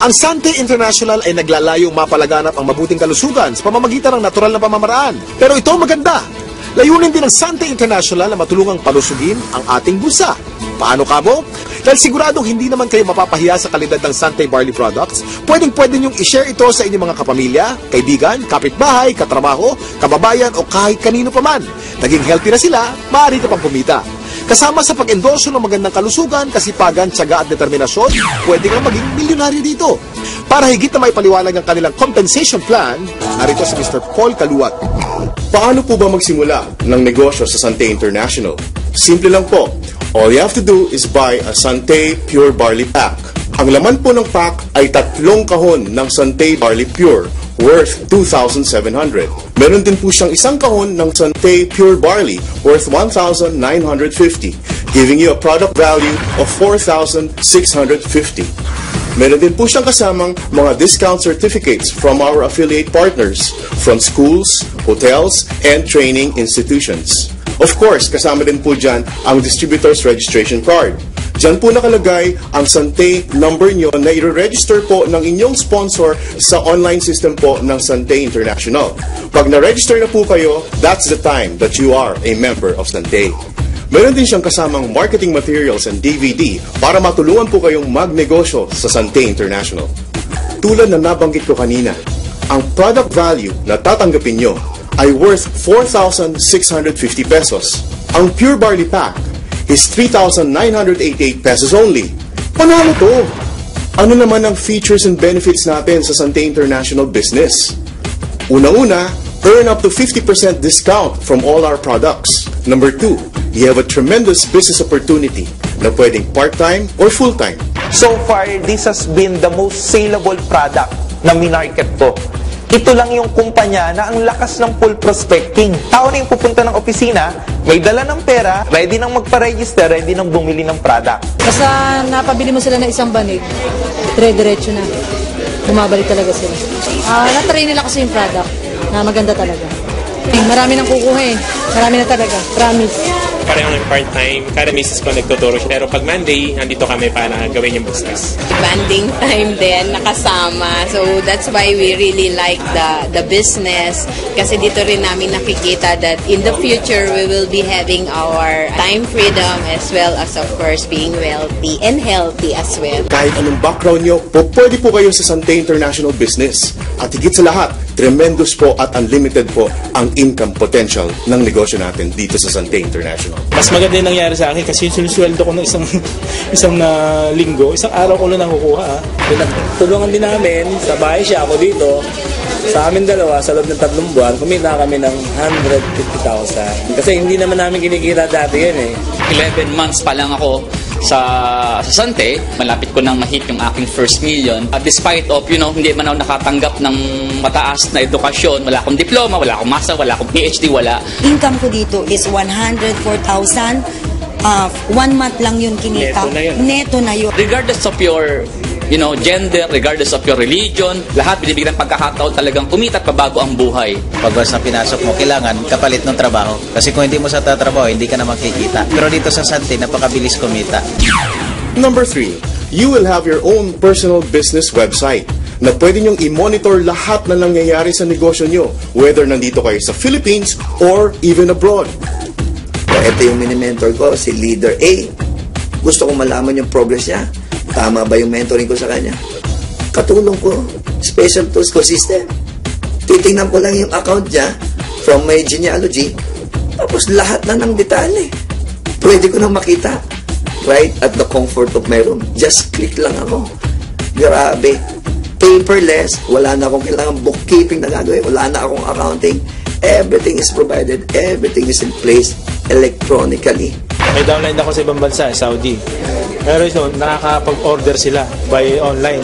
Ang Sante International ay naglalayong mapalaganap ang mabuting kalusugan sa pamamagitan ng natural na pamamaraan. Pero ito maganda. Layunin din ng Sante International na matulungang palusugin ang ating bulsa. Paano kabo? Dahil siguradong hindi naman kayo mapapahiya sa kalidad ng Sante Barley Products, pwedeng-pwede niyong i-share ito sa inyong mga kapamilya, kaibigan, kapitbahay, katrabaho, kababayan o kahit kanino pa man. Naging healthy na sila, maaari ka pang kumita. Kasama sa pag-endorso ng magandang kalusugan, kasipagan, tiyaga at determinasyon, pwede kang maging milyonaryo dito. Para higit na may paliwanag ang kanilang compensation plan, narito si Mr. Paul Kaluwat. Paano po ba magsimula ng negosyo sa Sante International? Simple lang po. All you have to do is buy a Sante Pure Barley Pack. Ang laman po ng pack ay 3 kahon ng Sante Barley Pure worth 2,700. Meron din po siyang 1 kahon ng Sante Pure Barley worth 1,950, giving you a product value of 4,650. Meron din po siyang kasamang mga discount certificates from our affiliate partners from schools, hotels, and training institutions. Of course, kasama din po dyan ang distributor's registration card. Diyan po nakalagay ang Sante number nyo na i-register po ng inyong sponsor sa online system po ng Sante International. Pag na-register na po kayo, that's the time that you are a member of Sante. Meron din siyang kasamang marketing materials and DVD para matulungan po kayong magnegosyo sa Sante International. Tulad na nabanggit ko kanina, ang product value na tatanggapin nyo ay worth 4,650 pesos. Ang Pure Barley Pack is 3,988 pesos only. Panalo to! Ano naman ang features and benefits natin sa Sante International business? Una-una, earn up to 50% discount from all our products. Number 2, you have a tremendous business opportunity na pwedeng part-time or full-time. So far, this has been the most saleable product na minarket ko. Ito lang yung kumpanya na ang lakas ng full prospecting. Tao na yung pupunta ng opisina, may dala ng pera, ready nang magpa-register, ready nang bumili ng product. Basta napabili mo sila ng isang banig, dire-diretso na. Bumabalik talaga sila. Na-try nila kasi yung product na maganda talaga. Marami nang kukuha eh. Marami na talaga. Promise. Pareho ng part-time. Kada misis ko nagtuturo siya. Pero pag Monday, nandito kami para gawin yung business. Banding time din, nakasama. So that's why we really like the business. Kasi dito rin namin nakikita that in the future, we will be having our time freedom as well as of course being wealthy and healthy as well. Kahit anong background nyo, pwede po kayo sa Sante International Business. At higit sa lahat, tremendous po at unlimited po ang income potential ng negosyo natin dito sa Sante International. Mas maganda yung nangyari sa akin kasi sinusuweldo ko ng isang linggo, isang araw ko lang nakukuha. Tulungan din namin, sa bahay siya, ako dito. Sa amin dalawa, sa loob ng 3 buwan, kumita kami ng 150,000. Kasi hindi naman namin kinikita dati yun eh. 11 months pa lang ako sa Sante, malapit ko nang ma-hit yung aking first million. Despite of, hindi man ako nakatanggap ng mataas na edukasyon, wala akong diploma, wala akong master, wala akong PhD, wala. Income ko dito is 104,000. 1 month lang yun kinita. Neto na yun. Regardless of your gender, regardless of your religion, lahat binibigyan ng pagkakataon talagang kumita at pabago ang buhay. Pag basta pinasok mo, kailangan kapalit ng trabaho. Kasi kung hindi mo sa tatrabaho, hindi ka na makikita. Pero dito sa Sante, napakabilis kumita. Number 3, you will have your own personal business website na pwede nyong i-monitor lahat na nangyayari sa negosyo nyo, whether nandito kayo sa Philippines or even abroad. Ito yung mini-mentor ko, si Leader A. Gusto kong malaman yung progress niya. Tama ba yung mentoring ko sa kanya? Katulong ko, special tools ko system. Titingnan ko lang yung account niya from my genealogy. Tapos lahat na ng detalye. Pwede ko na makita. Right at the comfort of my room. Just click lang ako. Grabe. Paperless. Wala na akong kailangan bookkeeping na gagawin. Wala na akong accounting. Everything is provided. Everything is in place electronically. May downline ako sa ibang bansa, Saudi. Pero nakakapag-order sila by online.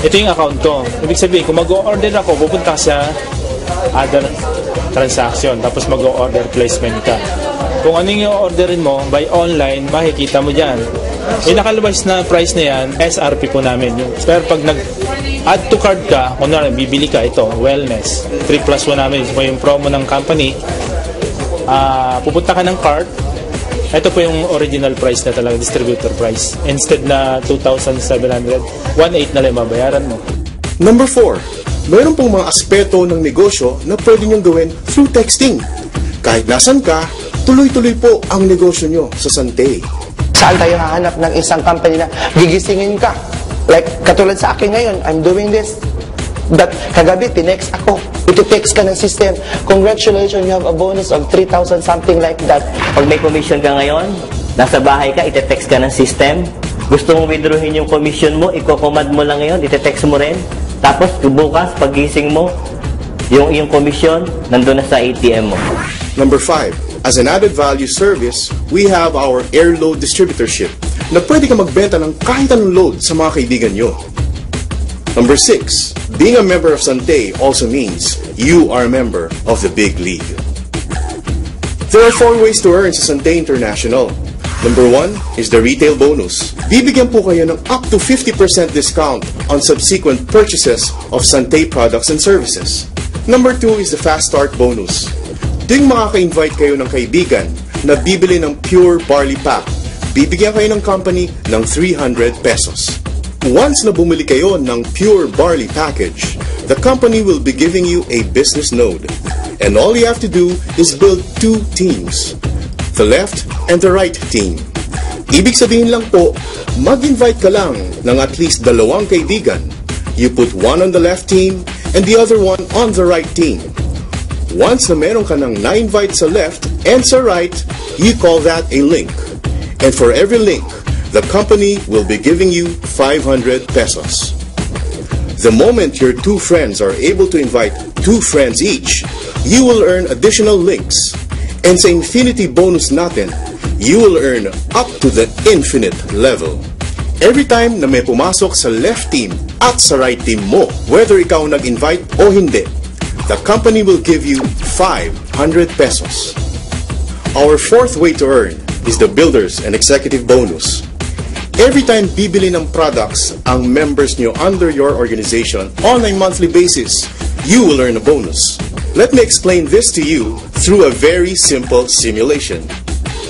Ito yung account ko. Ibig sabihin, kung mag-order ako, pupunta sa other transaction, tapos mag-order placement ka. Kung ano yung orderin mo by online, makikita mo dyan. Yung nakalabas na price na yan, SRP po namin. Pero pag nag-add to cart ka, kung bibili ka, ito, wellness. 3+1 namin. So, yung promo ng company, pupunta ka ng cart, Ito po yung original price na talaga, distributor price. Instead na 2,700, 1,800 na lang mabayaran mo. Number 4, mayroon pong mga aspeto ng negosyo na pwede niyong gawin through texting. Kahit nasan ka, tuloy-tuloy po ang negosyo nyo sa Santay. Saan tayo hahanap ng isang company na gigisingin ka? Like, katulad sa akin ngayon, I'm doing this. That kagabi, tinext ako. Iti-text ka ng system. Congratulations, you have a bonus of 3,000, something like that. Pag may commission ka ngayon, nasa bahay ka, iti-text ka ng system. Gusto mong withdrawin yung commission mo, iko-command mo lang ngayon, iti-text mo rin. Tapos, bukas, pagising mo, yung commission, nandun na sa ATM mo. Number 5, as an added value service, we have our air load distributorship na pwede ka magbenta ng kahit anong load sa mga kaibigan nyo. Number 6, being a member of Santay also means you are a member of the big league. There are 4 ways to earn sa Santay International. Number 1 is the retail bonus. Bibigyan po kayo ng up to 50% discount on subsequent purchases of Santay products and services. Number 2 is the fast start bonus. Ding makaka-invite kayo ng kaibigan na bibili ng pure barley pack. Bibigyan kayo ng company ng 300 pesos. Once na bumili kayo ng pure barley package, the company will be giving you a business node. And all you have to do is build 2 teams, the left and the right team. Ibig sabihin lang po, mag-invite ka lang ng at least 2 kaibigan. You put one on the left team and the other one on the right team. Once na meron ka ng na-invite sa left and sa right, you call that a link. And for every link, the company will be giving you 500 pesos. The moment your 2 friends are able to invite 2 friends each, you will earn additional links. And sa infinity bonus natin, you will earn up to the infinite level. Every time na may pumasok sa left team at sa right team mo, whether ikaw nag-invite o hindi, the company will give you 500 pesos. Our 4th way to earn is the Builders and Executive Bonus. Every time bibili ng products ang members nyo under your organization on a monthly basis, you will earn a bonus. Let me explain this to you through a very simple simulation.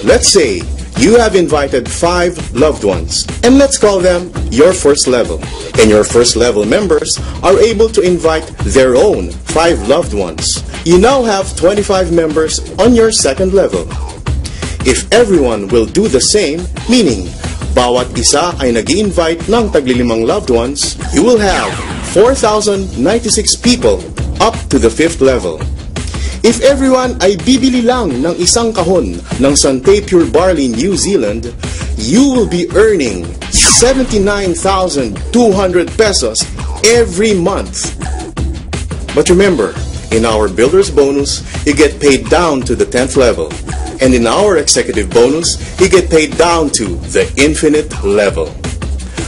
Let's say you have invited 5 loved ones, and let's call them your first level. And your first level members are able to invite their own 5 loved ones. You now have 25 members on your second level. If everyone will do the same, meaning bawat isa ay nag-i-invite ng tagli-5 loved ones, you will have 4,096 people up to the 5th level. If everyone ay bibili lang ng isang kahon ng Santay Pure Barley New Zealand, you will be earning 79,200 pesos every month. But remember, in our Builder's Bonus, you get paid down to the 10th level. And in our executive bonus, you get paid down to the infinite level.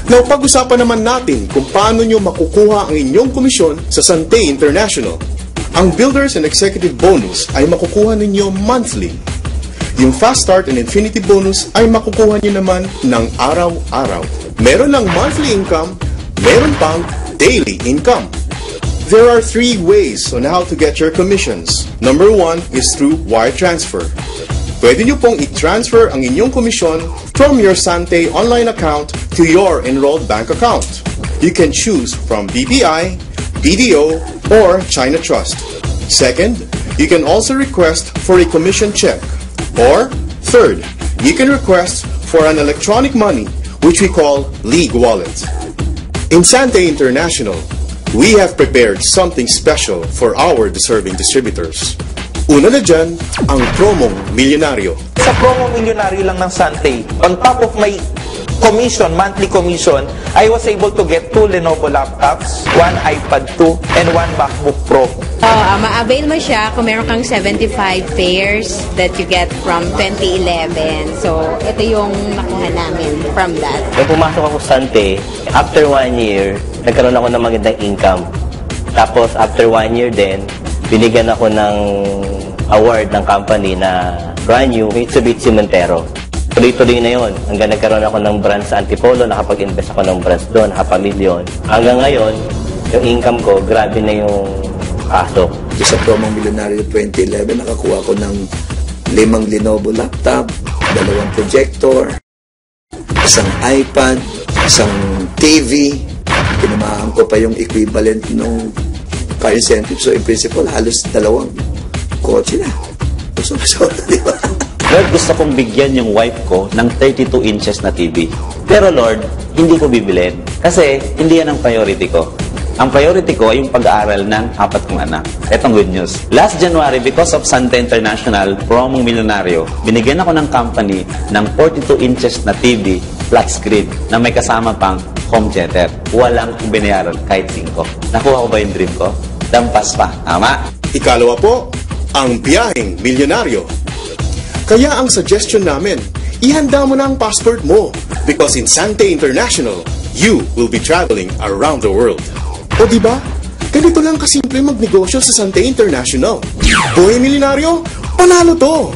Now, pag-usapan naman natin kung paano nyo makukuha ang inyong komisyon sa Santay International. Ang Builders and Executive Bonus ay makukuha ninyo monthly. Yung Fast Start and Infinity Bonus ay makukuha nyo naman ng araw-araw. Meron lang monthly income, meron pang daily income. There are 3 ways on how to get your commissions. Number 1 is through wire transfer. Pwede nyo pong i-transfer ang inyong komisyon from your Santay online account to your enrolled bank account. You can choose from BPI, BDO, or China Trust. Second, you can also request for a commission check. Or, third, you can request for an electronic money, which we call League Wallet. In Santay International, we have prepared something special for our deserving distributors. Una na dyan, ang promong milyonaryo. Sa promong milyonaryo lang ng Santay, on top of my commission, monthly commission, I was able to get 2 Lenovo laptops, 1 iPad 2, and 1 MacBook Pro. Ma-avail mo siya kung meron kang 75 pairs that you get from 2011. So, ito yung nakuha namin from that. Nung pumasok ako sa Santay, after 1 year, nagkaroon ako ng magandang income. Tapos, after 1 year din, binigyan ako ng award ng company na brand new Mitsubishi Montero. Tuloy-tuloy na yun. Hanggang nagkaroon ako ng brand sa Antipolo, nakapag-invest ako ng brands doon, $500,000. Hanggang ngayon, yung income ko, grabe na yung pasok. Sa promong milyonaryo 2011, nakakuha ko ng 5 Lenovo laptop, 2 projector, isang iPad, isang TV, pinamahan ko pa yung equivalent ng car incentive. So, in principle, halos 2 kotse na. So, di ba? Lord, gusto kong bigyan yung wife ko ng 32 inches na TV. Pero Lord, hindi ko bibilin. Kasi hindi yan ang priority ko. Ang priority ko ay yung pag-aaral ng 4 kong anak. Etong good news. Last January, because of Sante International, promong milyonaryo, binigyan ako ng company ng 42 inches na TV flat screen na may kasama pang home theater. Walang binayaran kahit 5. Nakuha ko ba yung dream ko? Dampas pa. Tama? Ikalawa po, ang biyaheng milyonaryo. Kaya ang suggestion namin, ihanda mo na ang passport mo because in Sante International, you will be traveling around the world. O diba? Ganito lang kasimple magnegosyo sa Sante International. Boy milyonaryo, panalo to!